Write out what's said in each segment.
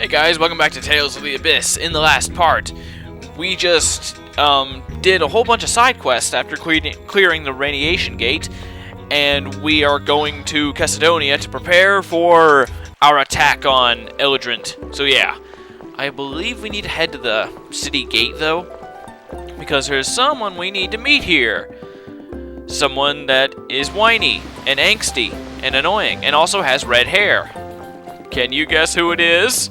Hey guys, welcome back to Tales of the Abyss. In the last part, we just did a whole bunch of side quests after clearing the radiation gate, and we are going to Cedonia to prepare for our attack on Eldrant. So yeah, I believe we need to head to the city gate though, because there's someone we need to meet here. Someone that is whiny and angsty and annoying and also has red hair. Can you guess who it is?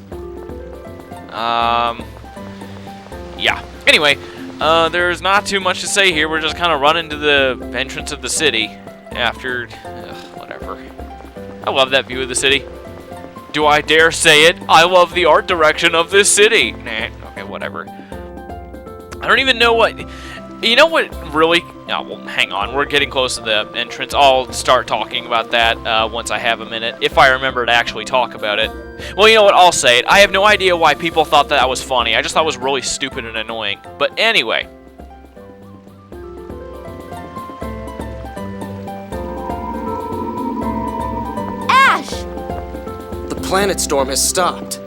Yeah. Anyway, there's not too much to say here. We're just kind of running to the entrance of the city after... whatever. I love that view of the city. Do I dare say it? I love the art direction of this city. Nah, okay, whatever. I don't even know what... You know what really... Oh, well, hang on. We're getting close to the entrance. I'll start talking about that once I have a minute, if I remember to actually talk about it. Well, you know what? I'll say it. I have no idea why people thought that was funny. I just thought it was really stupid and annoying. But anyway. Ash! The planet storm has stopped.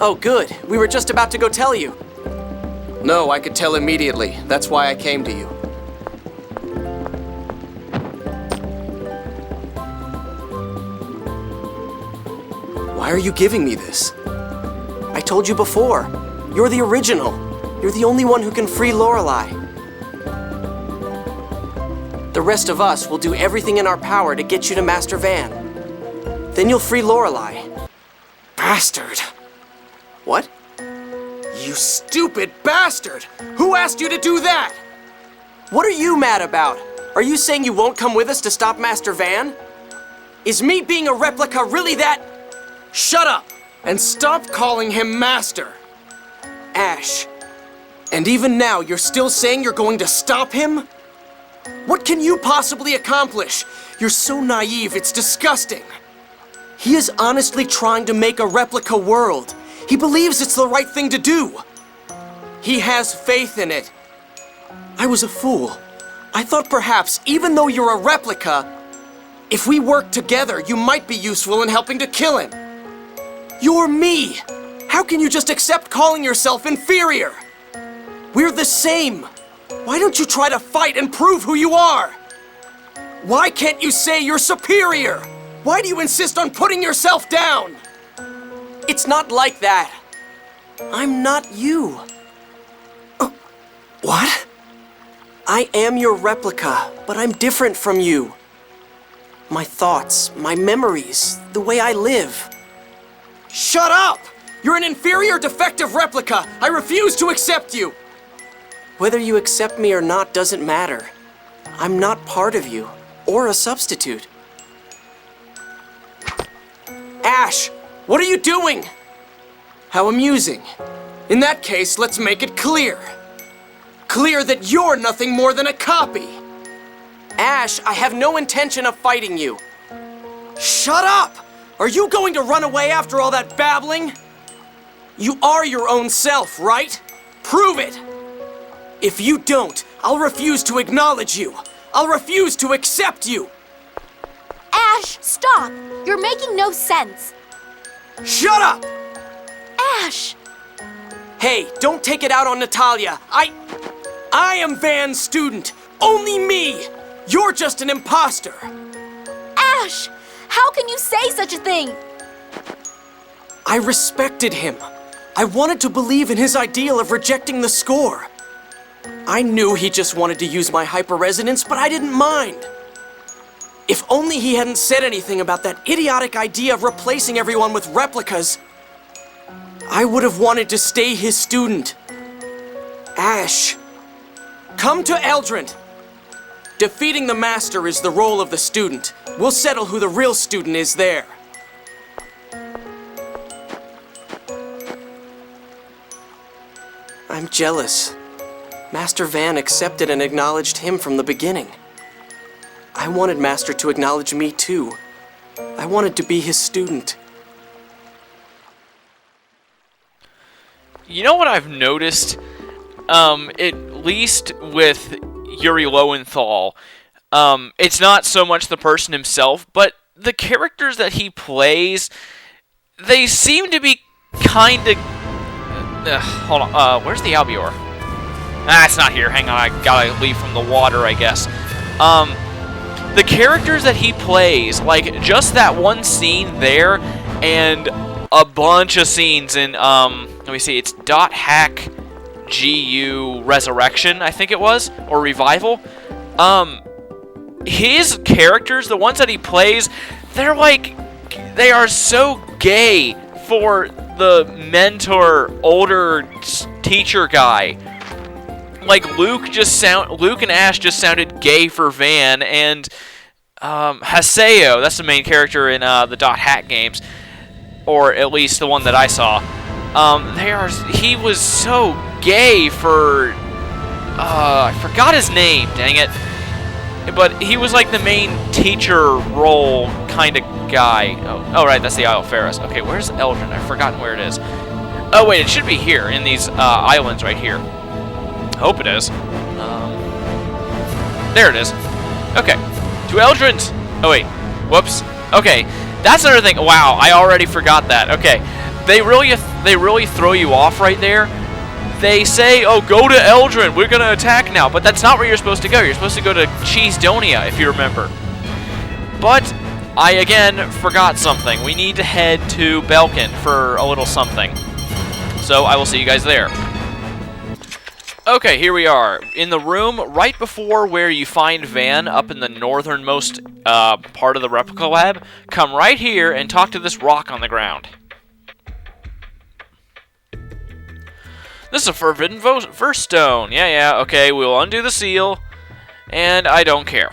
Oh, good. We were just about to go tell you. No, I could tell immediately. That's why I came to you. Why are you giving me this? I told you before. You're the original. You're the only one who can free Lorelei. The rest of us will do everything in our power to get you to Master Van. Then you'll free Lorelei. Bastard! What? You stupid bastard! Who asked you to do that? What are you mad about? Are you saying you won't come with us to stop Master Van? Is me being a replica really that... Shut up! And stop calling him Master! Ash. And even now, you're still saying you're going to stop him? What can you possibly accomplish? You're so naive, it's disgusting. He is honestly trying to make a replica world. He believes it's the right thing to do. He has faith in it. I was a fool. I thought perhaps, even though you're a replica, if we work together, you might be useful in helping to kill him. You're me! How can you just accept calling yourself inferior? We're the same. Why don't you try to fight and prove who you are? Why can't you say you're superior? Why do you insist on putting yourself down? It's not like that. I'm not you. What? I am your replica, but I'm different from you. My thoughts, my memories, the way I live. Shut up! You're an inferior, defective replica. I refuse to accept you. Whether you accept me or not doesn't matter. I'm not part of you, or a substitute. Ash! What are you doing? How amusing. In that case, let's make it clear. Clear that you're nothing more than a copy. Ash, I have no intention of fighting you. Shut up! Are you going to run away after all that babbling? You are your own self, right? Prove it! If you don't, I'll refuse to acknowledge you. I'll refuse to accept you. Ash, stop! You're making no sense. Shut up! Ash! Hey, don't take it out on Natalia. I am Van's student. Only me. You're just an imposter. Ash! How can you say such a thing? I respected him. I wanted to believe in his ideal of rejecting the score. I knew he just wanted to use my hyper-resonance, but I didn't mind. If only he hadn't said anything about that idiotic idea of replacing everyone with replicas, I would have wanted to stay his student. Ash, come to Eldrant. Defeating the master is the role of the student. We'll settle who the real student is there. I'm jealous. Master Van accepted and acknowledged him from the beginning. I wanted Master to acknowledge me too. I wanted to be his student. You know what I've noticed? At least with Yuri Lowenthal, it's not so much the person himself, but the characters that he plays, they seem to be kind of... hold on. Where's the Albior? Ah, it's not here. Hang on. I gotta leave from the water, I guess. The characters that he plays, like, just that one scene there, and a bunch of scenes in, let me see, it's .hack GU Resurrection, I think it was, or Revival. His characters, the ones that he plays, they're like, they are so gay for the mentor, older teacher guy. Like, Luke and Ash just sounded gay for Van, and Haseo, that's the main character in the .hack games, or at least the one that I saw. He was so gay for, I forgot his name, dang it. But he was like the main teacher role kind of guy. Oh, right, that's the Isle of Ferris. Okay, where's Eldrant? I've forgotten where it is. Oh, wait, it should be here, in these islands right here. I hope it is. There it is. Okay. To Eldrant! Oh, wait. Whoops. Okay. That's another thing. Wow, I already forgot that. Okay. They really throw you off right there. They say, oh, go to Eldrant. We're going to attack now. But that's not where you're supposed to go. You're supposed to go to Cedonia, if you remember. But I, again, forgot something. We need to head to Belkin for a little something. So I will see you guys there. Okay, here we are, in the room right before where you find Van, up in the northernmost part of the replica lab. Come right here and talk to this rock on the ground. This is a forbidden verse stone. Yeah, okay, we'll undo the seal, and I don't care.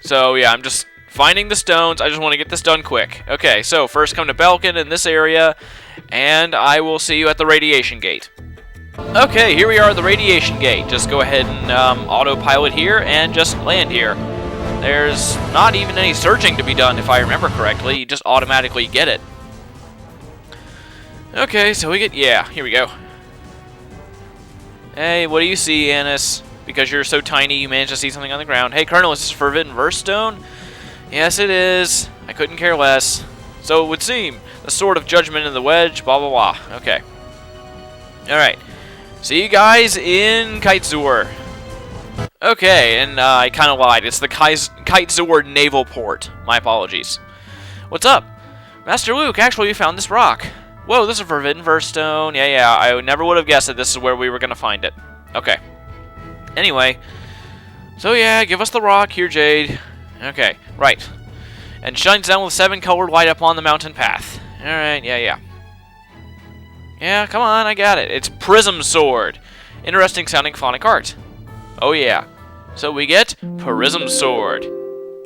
So, yeah, I'm just finding the stones. I just want to get this done quick. Okay, so first come to Belkin in this area, and I will see you at the radiation gate. Okay, here we are at the radiation gate. Just go ahead and autopilot here and just land here. There's not even any searching to be done, if I remember correctly. You just automatically get it. Okay, so we get... yeah, here we go. Hey, what do you see, Annis? Because you're so tiny, you managed to see something on the ground. Hey, Colonel, is this forbidden verse stone? Yes, it is. I couldn't care less. So it would seem. The sword of judgment in the wedge, blah, blah, blah. Okay. Alright. See you guys in Kitezur. Okay, and I kind of lied. It's the Kitezur Naval Port. My apologies. What's up? Master Luke, actually, we found this rock. Whoa, this is a forbidden verse stone. Yeah, I never would have guessed that this is where we were going to find it. Okay. Anyway. So yeah, give us the rock here, Jade. Okay, right. And shines down with 7-colored light upon the mountain path. Alright, yeah. Yeah, come on, I got it. It's Prism Sword. Interesting sounding phonic art. Oh yeah. So we get Prism Sword.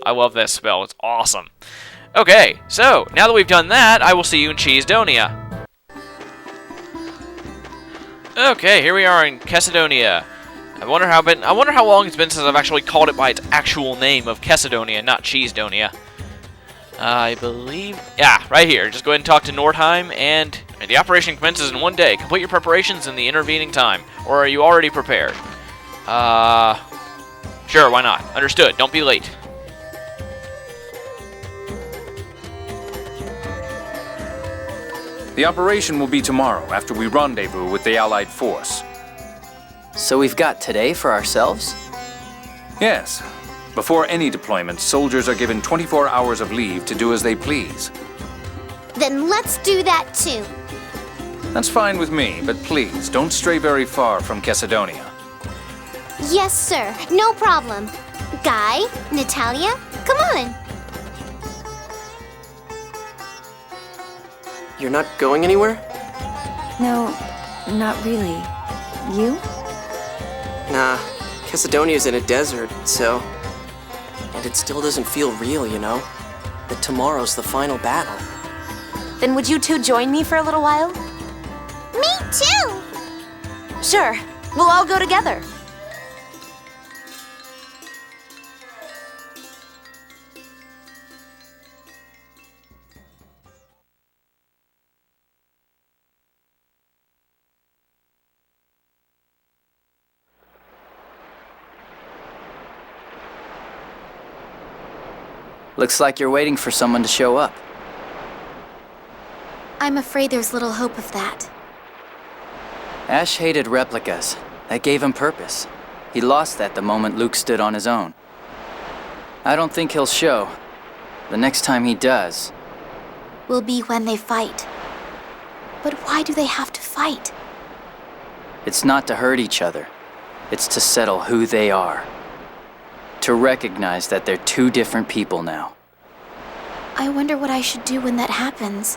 I love that spell. It's awesome. Okay, so now that we've done that, I will see you in Cedonia. Okay, here we are in Cedonia. I wonder how long it's been since I've actually called it by its actual name of Cedonia, not Cheesedonia. I believe... yeah, right here. Just go ahead and talk to Nordheim, and the operation commences in 1 day. Complete your preparations in the intervening time. Or are you already prepared? Sure, why not? Understood. Don't be late. The operation will be tomorrow, after we rendezvous with the Allied force. So we've got today for ourselves? Yes. Before any deployment, soldiers are given 24 hours of leave to do as they please. Then let's do that too. That's fine with me, but please, don't stray very far from Cedonia. Yes, sir. No problem. Guy, Natalia, come on. You're not going anywhere? No, not really. You? Nah, Cedonia's in a desert, so... and it still doesn't feel real, you know? That tomorrow's the final battle. Then would you two join me for a little while? Me too. Sure. We'll all go together. Looks like you're waiting for someone to show up. I'm afraid there's little hope of that. Ash hated replicas. That gave him purpose. He lost that the moment Luke stood on his own. I don't think he'll show. The next time he does... will be when they fight. But why do they have to fight? It's not to hurt each other. It's to settle who they are. To recognize that they're two different people now. I wonder what I should do when that happens.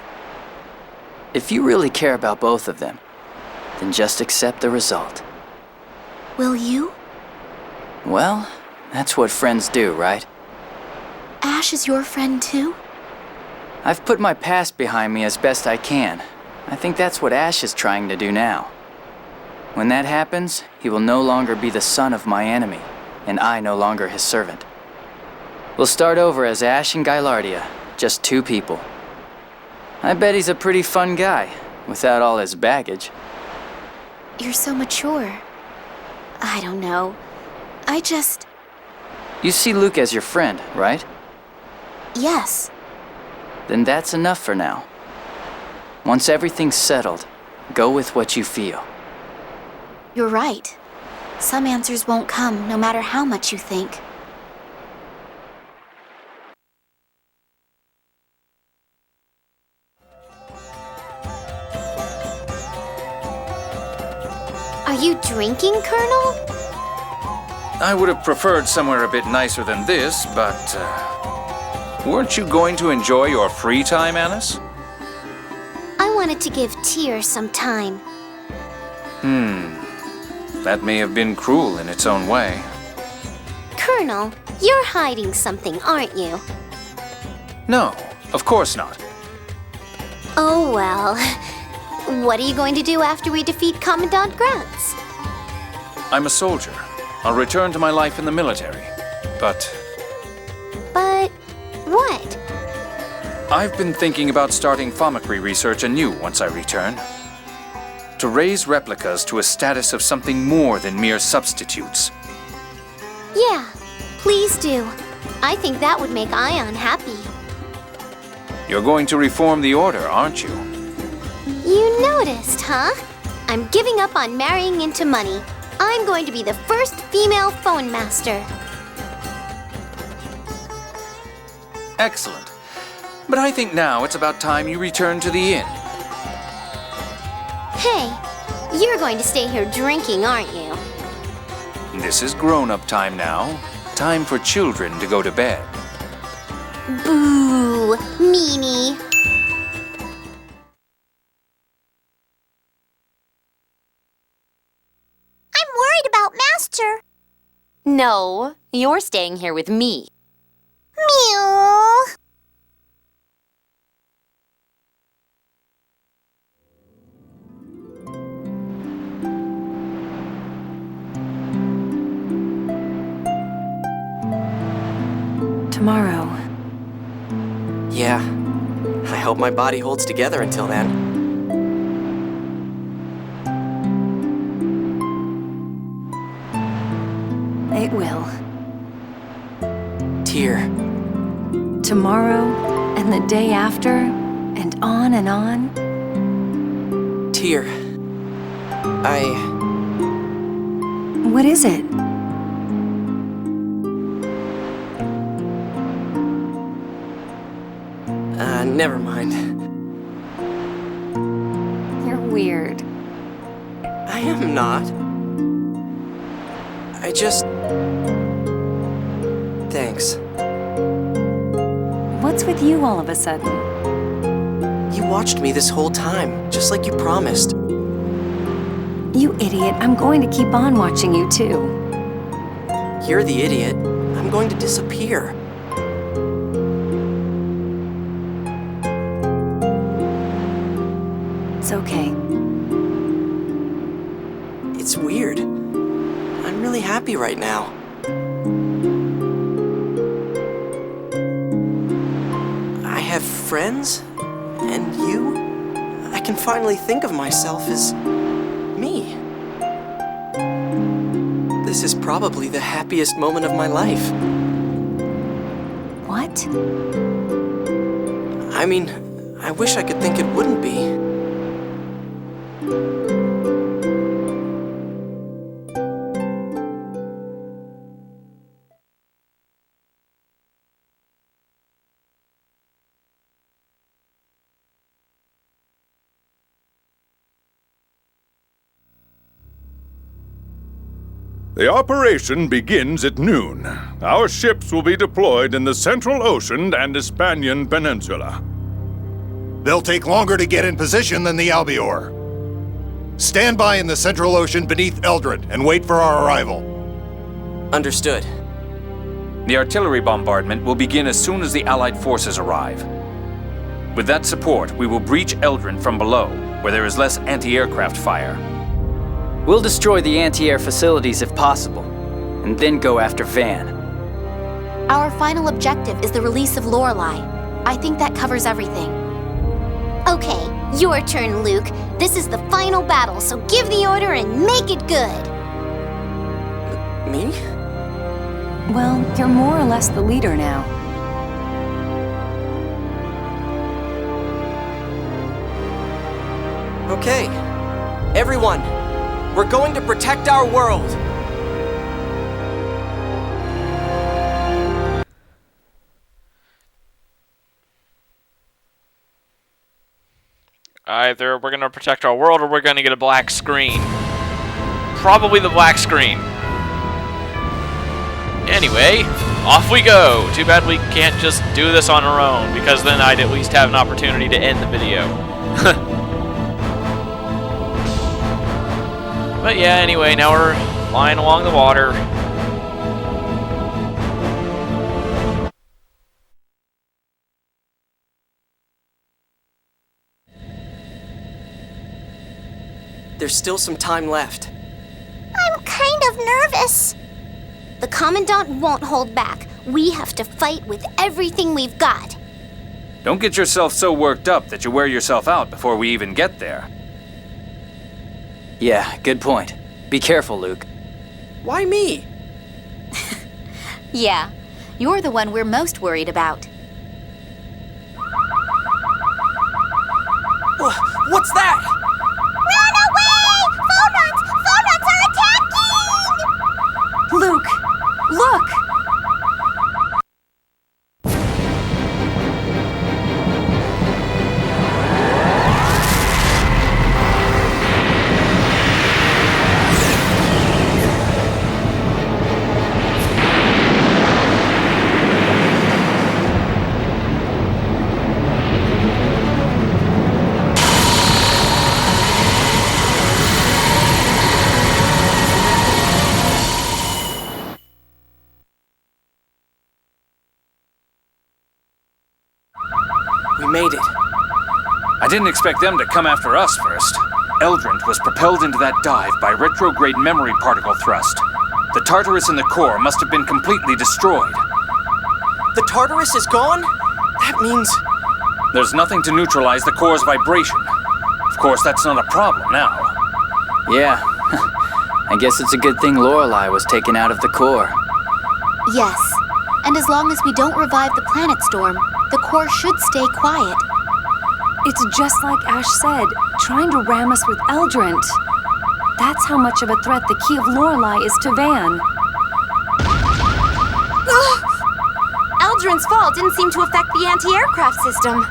If you really care about both of them, then just accept the result. Will you? Well, that's what friends do, right? Ash is your friend too? I've put my past behind me as best I can. I think that's what Ash is trying to do now. When that happens, he will no longer be the son of my enemy, and I no longer his servant. We'll start over as Ash and Gylardia, just two people. I bet he's a pretty fun guy, without all his baggage. You're so mature. I don't know. You see Luke as your friend, right? Yes. Then that's enough for now. Once everything's settled, go with what you feel. You're right. Some answers won't come, no matter how much you think. Are you drinking, Colonel? I would have preferred somewhere a bit nicer than this, but... weren't you going to enjoy your free time, Alice? I wanted to give Tyr some time. That may have been cruel in its own way. Colonel, you're hiding something, aren't you? No, of course not. Oh, well. What are you going to do after we defeat Commandant Grantz? I'm a soldier. I'll return to my life in the military. But But what? I've been thinking about starting Thaumacrine research anew once I return. To raise replicas to a status of something more than mere substitutes. Yeah, please do. I think that would make Ion happy. You're going to reform the Order, aren't you? You noticed, huh? I'm giving up on marrying into money. I'm going to be the first female phone master. Excellent. But I think now it's about time you return to the inn. Hey, you're going to stay here drinking, aren't you? This is grown-up time now. Time for children to go to bed. Boo, meanie. I'm worried about Master. No, you're staying here with me. Meow. Tomorrow. Yeah. I hope my body holds together until then. It will. Tyr. Tomorrow, and the day after, and on and on. Tyr. What is it? Never mind. You're weird. I am not. I just... Thanks. What's with you all of a sudden? You watched me this whole time, just like you promised. You idiot, I'm going to keep on watching you too. You're the idiot. I'm going to disappear. It's okay. It's weird. I'm really happy right now. I have friends, and you? I can finally think of myself as me. This is probably the happiest moment of my life. What? I mean, I wish I could think it wouldn't be. The operation begins at noon. Our ships will be deployed in the Central Ocean and Hispanian Peninsula. They'll take longer to get in position than the Albior. Stand by in the Central Ocean beneath Eldrant and wait for our arrival. Understood. The artillery bombardment will begin as soon as the Allied forces arrive. With that support, we will breach Eldrant from below, where there is less anti-aircraft fire. We'll destroy the anti-air facilities if possible, and then go after Van. Our final objective is the release of Lorelei. I think that covers everything. Okay, your turn, Luke. This is the final battle, so give the order and make it good. Me? Well, you're more or less the leader now. Okay. Everyone, we're going to protect our world. Either we're gonna protect our world or we're gonna get a black screen. Probably the black screen. Anyway, off we go. Too bad we can't just do this on our own, because then I'd at least have an opportunity to end the video. But yeah, anyway, now we're flying along the water. There's still some time left. I'm kind of nervous. The Commandant won't hold back. We have to fight with everything we've got. Don't get yourself so worked up that you wear yourself out before we even get there. Yeah, good point. Be careful, Luke. Why me? Yeah, you're the one we're most worried about. What's that? Run away! Phonons are attacking! Luke, look! We made it. I didn't expect them to come after us first. Eldrant was propelled into that dive by retrograde memory particle thrust. The Tartarus in the core must have been completely destroyed. The Tartarus is gone? That means... There's nothing to neutralize the core's vibration. Of course, that's not a problem now. Yeah, I guess it's a good thing Lorelei was taken out of the core. Yes, and as long as we don't revive the planet storm, the core should stay quiet. It's just like Ash said, trying to ram us with Eldrant. That's how much of a threat the key of Lorelei is to Van. Eldrant's fall didn't seem to affect the anti-aircraft system.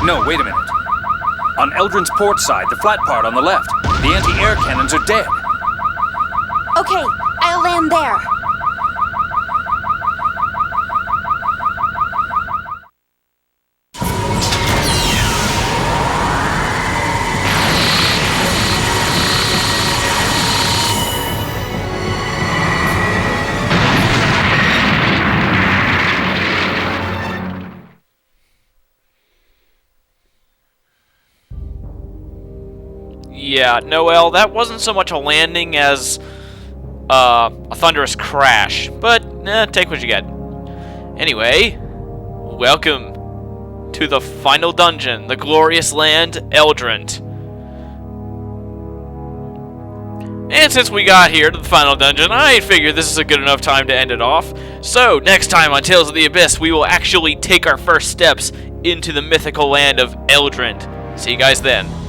No, wait a minute. On Eldrant's port side, the flat part on the left, the anti-air cannons are dead. Okay, I'll land there. Yeah, Noel, that wasn't so much a landing as a thunderous crash, but take what you get. Anyway, welcome to the final dungeon, the glorious land, Eldrant. And since we got here to the final dungeon, I figured this is a good enough time to end it off. So, next time on Tales of the Abyss, we will actually take our first steps into the mythical land of Eldrant. See you guys then.